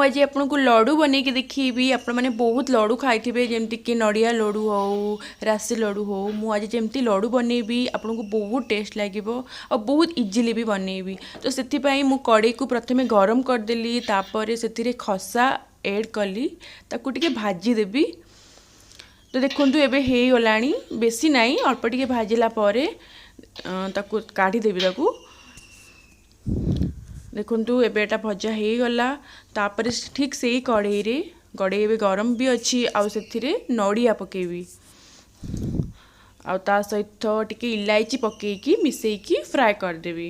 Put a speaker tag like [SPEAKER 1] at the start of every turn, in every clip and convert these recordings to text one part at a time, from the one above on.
[SPEAKER 1] आज आपको लड्डू बनैकी देखी आपण मैंने बहुत लड्डू खाई जमती कि नड़िया लड्डू हो राशि लड्डू हो मुझे जमती लड्डू बनैबी आपको बहुत टेस्ट लगे और बहुत इजिली भी बनैबी। तो से कड़े को प्रथम गरम करदेली तापर से खसा ऐड कली ताकू टिके भाजीदेवी। तो देखूँ एबे हे गलानी बेसी नाई अल्प टिके भाजिला परे ताकू काढ़ीदेवी ताकू देखु एटा भजा हो गला तापर ठीक से कड़े गरम भी अच्छी आउ से नड़िया पकेबी आ सहित टिके इलायची पकईकी मिसेकी फ्राए करदेवी।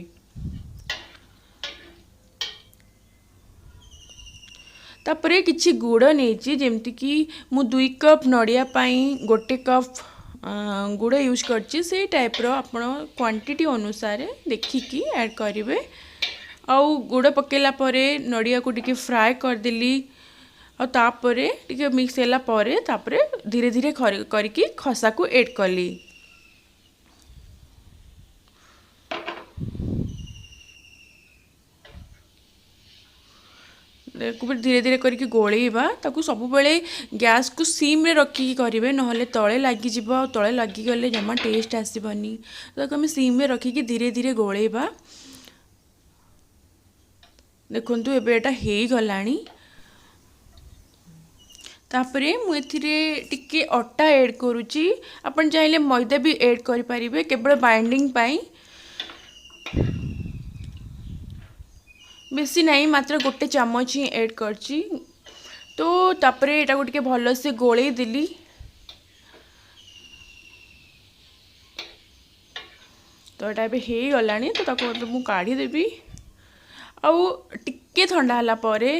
[SPEAKER 1] तापर किछि गुड़ नहीं जमती कि मु 2 कप नड़िया पाई 1 कप गुड़ यूज करछि से टाइप रो आपण क्वांटिटी अनुसार देखिकी ऐड करेंगे। आउ गुड़ पकेला परे नड़िया को टिके फ्राए करदेली और तापरे टिके मिक्स होला परे तापरे धीरे धीरे करके खसा को ऐड कली। धीरे धीरे करके गोलेबा ताकू सब बेले गैस को सीम रे रखिकी करेंगे नहले तले लगी तले लगी गले जमा टेस्ट आसबनी। ताकू आम सीम रे रखिकी धीरे धीरे गोलेबा। देखु एटा हो गलानी तापरे मु एथिरे टिके अटा ऐड करुची अपन चाहिले मैदा भी ऐड करि परिबे केवल बाइंडिंग पाई बेसी नहीं मात्र 1 चम्मच ही ऐड करची। तो तापरे एटा को टिके भल से गोले देली तो एटा बे हो गलानी तो ताको मु काढ़ी देबी आउ टिके ठंडा होला परे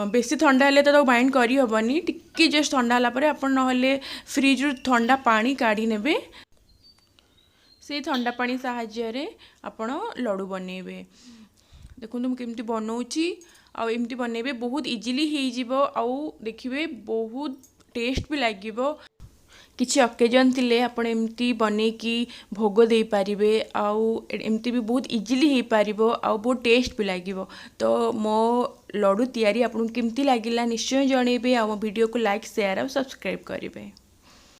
[SPEAKER 1] बेसी ठंडा हेले तो बाइंड करी हबनी टिके जस्ट ठंडा होला परे अपन नहले फ्रिज रु ठंडा पानी काढ़ी नेबे से ठंडा पानी साहाय्य रे आपण लड्डू बनैबे। देखो तुम केमती बनौची आउ एमती बनैबे बहुत इजिली हो जिवो आउ देखिबे बहुत टेस्ट भी लागिवो। किसी ओकेजन थिले आपण एमती बनैकी भोग दे पारिबे आउ एमती भी बहुत इजिली हो पारिबो आउ बहुत टेस्ट भी लागिवो। तो मो लड्डू तैयारी आपन केमती लागिला निश्चय जणेबे आ वीडियो को लाइक शेयर और सब्सक्राइब करेंगे।